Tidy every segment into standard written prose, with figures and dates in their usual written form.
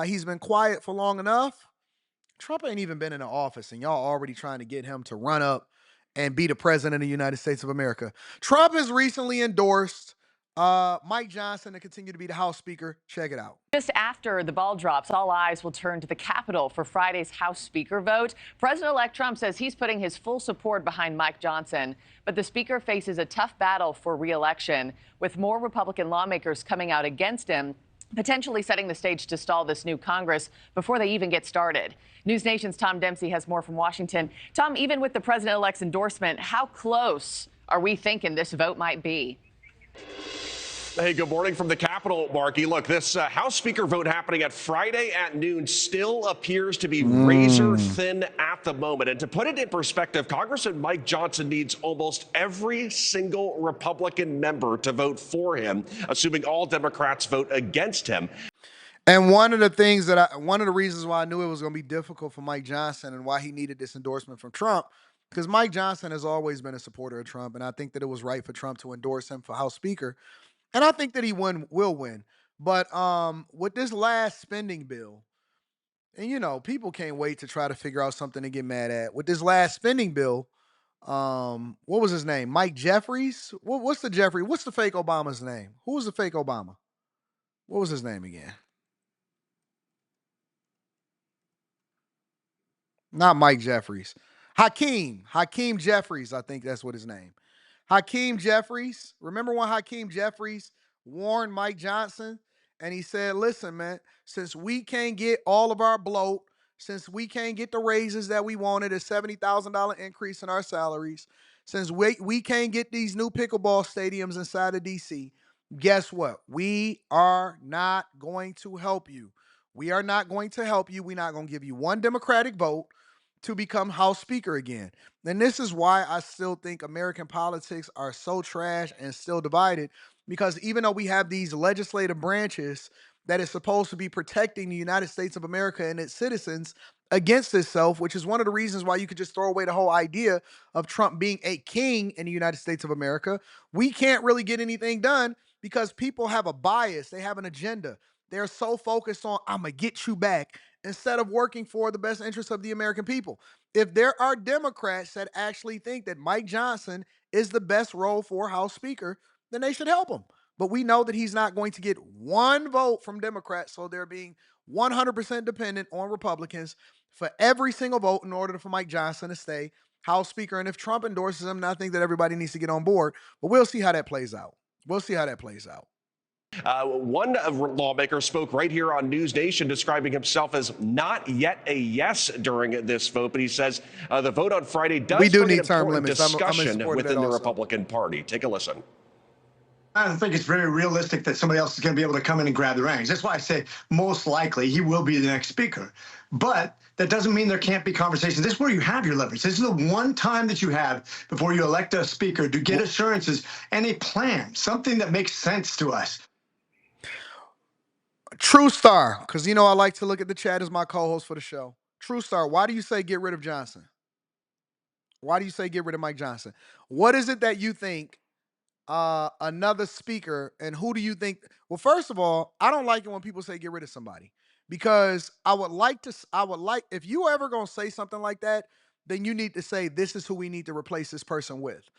He's been quiet for long enough. Trump ain't even been in the office, and y'all already trying to get him to run up and be the president of the United States of America. Trump has recently endorsed Mike Johnson to continue to be the House Speaker. Check it out. Just after the ball drops, all eyes will turn to the Capitol for Friday's House Speaker vote. President-elect Trump says he's putting his full support behind Mike Johnson, but the Speaker faces a tough battle for re-election, with more Republican lawmakers coming out against him, potentially setting the stage to stall this new Congress before they even get started. News Nation's Tom Dempsey has more from Washington. Tom, even with the president-elect's endorsement, how close are we thinking this vote might be? Hey, good morning from the Capitol, Marky. Look, this House Speaker vote happening at Friday at noon still appears to be razor thin at the moment. And to put it in perspective, Congressman Mike Johnson needs almost every single Republican member to vote for him, assuming all Democrats vote against him. And one of the reasons why I knew it was going to be difficult for Mike Johnson and why he needed this endorsement from Trump, because Mike Johnson has always been a supporter of Trump, and I think that it was right for Trump to endorse him for House Speaker. And I think that he will win. But with this last spending bill, and people can't wait to try to figure out something to get mad at. With this last spending bill, what was his name? Mike Jeffries? What's the Jeffrey? What's the fake Obama's name? Who was the fake Obama? What was his name again? Not Mike Jeffries. Hakeem Jeffries, I think that's what his name. Hakeem Jeffries. Remember when Hakeem Jeffries warned Mike Johnson and he said, listen, man, since we can't get all of our bloat, since we can't get the raises that we wanted, a $70,000 increase in our salaries, since we can't get these new pickleball stadiums inside of D.C., guess what? We are not going to help you. We are not going to help you. We're not going to give you one Democratic vote to become House Speaker again. And this is why I still think American politics are so trash and still divided, because even though we have these legislative branches that is supposed to be protecting the United States of America and its citizens against itself, which is one of the reasons why you could just throw away the whole idea of Trump being a king in the United States of America, we can't really get anything done because people have a bias. They have an agenda. They're so focused on, I'm going to get you back, instead of working for the best interests of the American people. If there are Democrats that actually think that Mike Johnson is the best role for House Speaker, then they should help him. But we know that he's not going to get one vote from Democrats, so they're being 100% dependent on Republicans for every single vote in order for Mike Johnson to stay House Speaker. And if Trump endorses him, then I think that everybody needs to get on board. But we'll see how that plays out. One lawmaker spoke right here on News Nation, describing himself as not yet a yes during this vote, but he says the vote on Friday does bring an important discussion within the Republican Party. Take a listen. I don't think it's very realistic that somebody else is going to be able to come in and grab the reins. That's why I say most likely he will be the next speaker. But that doesn't mean there can't be conversations. This is where you have your leverage. This is the one time that you have before you elect a speaker to get assurances and a plan, something that makes sense to us. True Star, because I like to look at the chat as my co-host for the show. True Star, why do you say get rid of Johnson? Why do you say get rid of Mike Johnson? What is it that you think another speaker, and who do you think? Well, first of all, I don't like it when people say get rid of somebody, because I would like, if you ever going to say something like that, then you need to say this is who we need to replace this person with.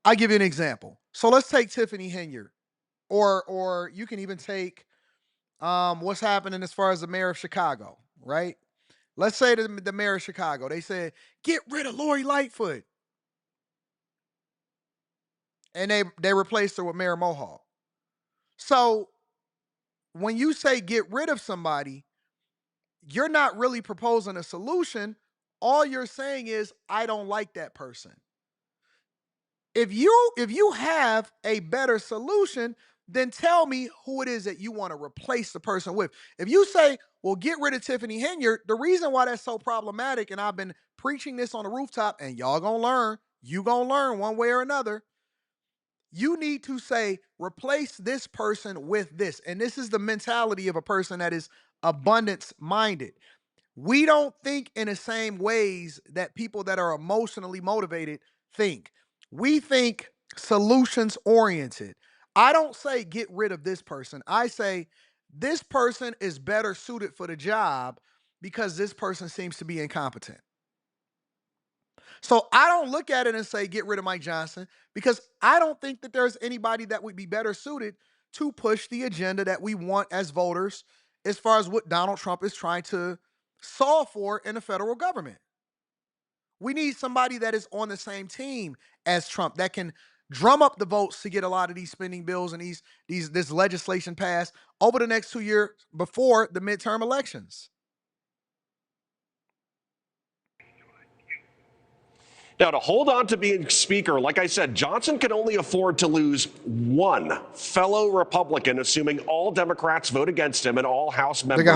I'll give you an example. So let's take Tiffany Henyard, or you can even take what's happening as far as the mayor of Chicago, right? Let's say the mayor of Chicago, they said, get rid of Lori Lightfoot. And they replaced her with Mayor Mohawk. So when you say get rid of somebody, you're not really proposing a solution. All you're saying is, I don't like that person. If you have a better solution, then tell me who it is that you want to replace the person with. If you say, well, get rid of Tiffany Henyard, the reason why that's so problematic, and I've been preaching this on the rooftop, and y'all gonna learn, you gonna learn one way or another, you need to say, replace this person with this. And this is the mentality of a person that is abundance minded. We don't think in the same ways that people that are emotionally motivated think. We think solutions oriented. I don't say get rid of this person. I say this person is better suited for the job because this person seems to be incompetent. So I don't look at it and say, get rid of Mike Johnson, because I don't think that there's anybody that would be better suited to push the agenda that we want as voters as far as what Donald Trump is trying to solve for in the federal government. We need somebody that is on the same team as Trump that can drum up the votes to get a lot of these spending bills and this legislation passed over the next 2 years before the midterm elections. Now, to hold on to being Speaker, like I said, Johnson can only afford to lose one fellow Republican, assuming all Democrats vote against him and all House members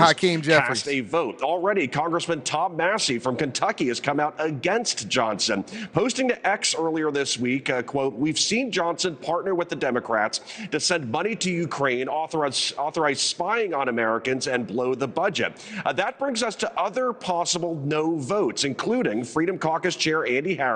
cast a vote. Already, Congressman Tom Massey from Kentucky has come out against Johnson, posting to X earlier this week, quote, "We've seen Johnson partner with the Democrats to send money to Ukraine, authorize spying on Americans, and blow the budget." That brings us to other possible no votes, including Freedom Caucus Chair Andy Harris,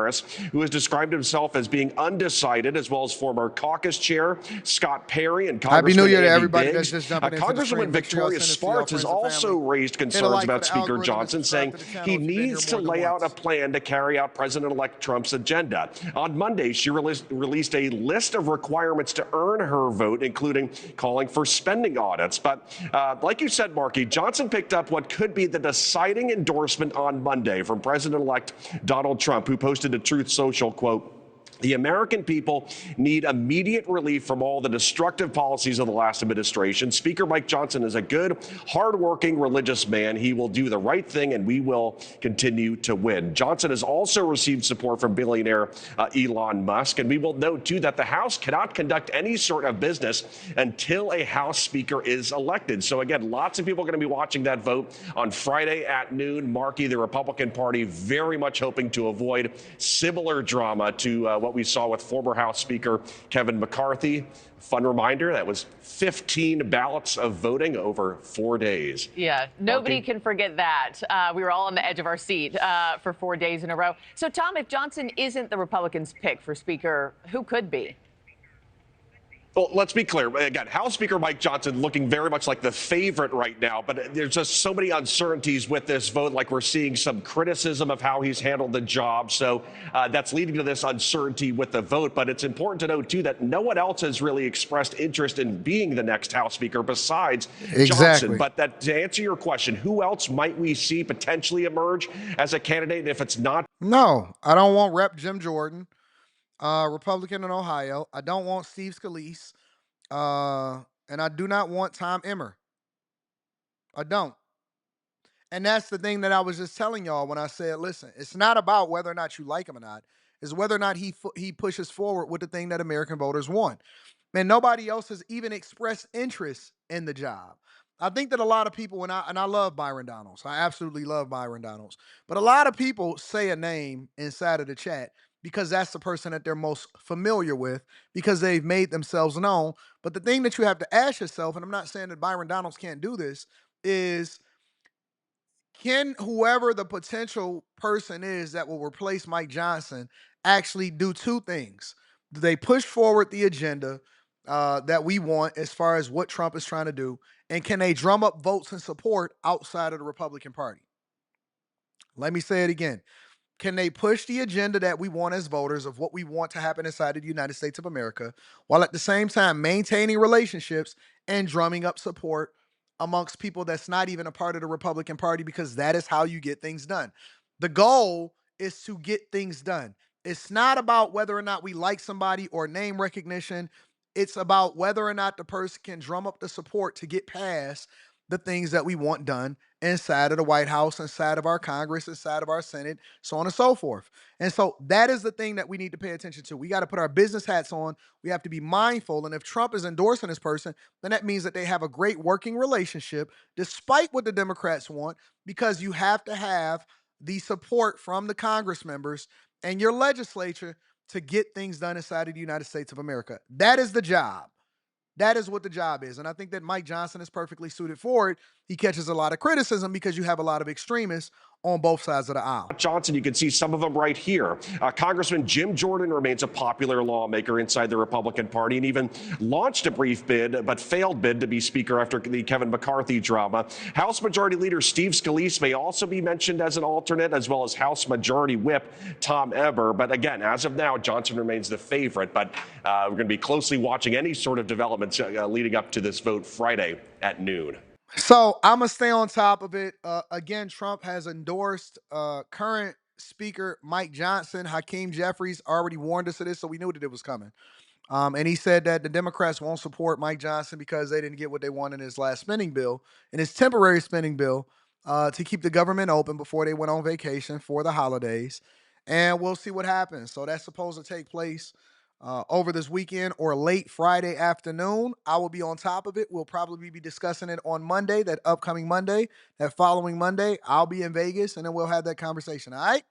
who has described himself as being undecided, as well as former caucus chair Scott Perry and Congressman Happy New Year to Andy everybody Biggs. that's just jumping into Congresswoman Victoria Spartz has also raised concerns about Speaker Johnson, saying he needs to lay out a plan to carry out President-elect Trump's agenda. On Monday, she released a list of requirements to earn her vote, including calling for spending audits. But like you said, Markey, Johnson picked up what could be the deciding endorsement on Monday from President-elect Donald Trump, who posted to Truth Social, quote, "The American people need immediate relief from all the destructive policies of the last administration. Speaker Mike Johnson is a good, hardworking, religious man. He will do the right thing, and we will continue to win." Johnson has also received support from billionaire Elon Musk. And we will note, too, that the House cannot conduct any sort of business until a House Speaker is elected. So, again, lots of people are going to be watching that vote on Friday at noon. Markey, the Republican Party, very much hoping to avoid similar drama to what we saw with former House Speaker Kevin McCarthy. Fun reminder, that was 15 ballots of voting over 4 days. Yeah, nobody can forget that. We were all on the edge of our seat for 4 days in a row. So, Tom, if Johnson isn't the Republicans' pick for Speaker, who could be? Well, let's be clear. Again, House Speaker Mike Johnson looking very much like the favorite right now, but there's just so many uncertainties with this vote. Like, we're seeing some criticism of how he's handled the job. So that's leading to this uncertainty with the vote. But it's important to note, too, that no one else has really expressed interest in being the next House Speaker besides Johnson. But that, to answer your question, who else might we see potentially emerge as a candidate? And if it's not. No, I don't want Rep. Jim Jordan, Republican in Ohio. I don't want Steve Scalise. And I do not want Tom Emmer. I don't. And that's the thing that I was just telling y'all when I said, listen, it's not about whether or not you like him or not. It's whether or not he pushes forward with the thing that American voters want. And nobody else has even expressed interest in the job. I think that a lot of people, and I love Byron Donalds. I absolutely love Byron Donalds. But a lot of people say a name inside of the chat because that's the person that they're most familiar with, because they've made themselves known. But the thing that you have to ask yourself, and I'm not saying that Byron Donalds can't do this, is can whoever the potential person is that will replace Mike Johnson actually do two things? Do they push forward the agenda that we want as far as what Trump is trying to do? And can they drum up votes and support outside of the Republican Party? Let me say it again. Can they push the agenda that we want as voters of what we want to happen inside of the United States of America, while at the same time maintaining relationships and drumming up support amongst people that's not even a part of the Republican Party, because that is how you get things done. The goal is to get things done. It's not about whether or not we like somebody or name recognition. It's about whether or not the person can drum up the support to get past the things that we want done inside of the White House, inside of our Congress, inside of our Senate, so on and so forth. And so that is the thing that we need to pay attention to. We got to put our business hats on. We have to be mindful. And if Trump is endorsing this person, then that means that they have a great working relationship, despite what the Democrats want, because you have to have the support from the Congress members and your legislature to get things done inside of the United States of America. That is the job. That is what the job is. And I think that Mike Johnson is perfectly suited for it. He catches a lot of criticism because you have a lot of extremists on both sides of the aisle. Johnson, you can see some of them right here. Congressman Jim Jordan remains a popular lawmaker inside the Republican Party and even launched a brief bid, but failed bid to be Speaker after the Kevin McCarthy drama. House Majority Leader Steve Scalise may also be mentioned as an alternate, as well as House Majority Whip Tom Emmer. But again, as of now, Johnson remains the favorite. But we're going to be closely watching any sort of developments leading up to this vote Friday at noon. So I'm going to stay on top of it. Again, Trump has endorsed current Speaker Mike Johnson. Hakeem Jeffries already warned us of this, so we knew that it was coming. And he said that the Democrats won't support Mike Johnson because they didn't get what they wanted in his last spending bill, in his temporary spending bill, to keep the government open before they went on vacation for the holidays. And we'll see what happens. So that's supposed to take place over this weekend or late Friday afternoon. I will be on top of it. We'll probably be discussing it on Monday, that upcoming Monday, that following Monday. I'll be in Vegas, and then we'll have that conversation. All right?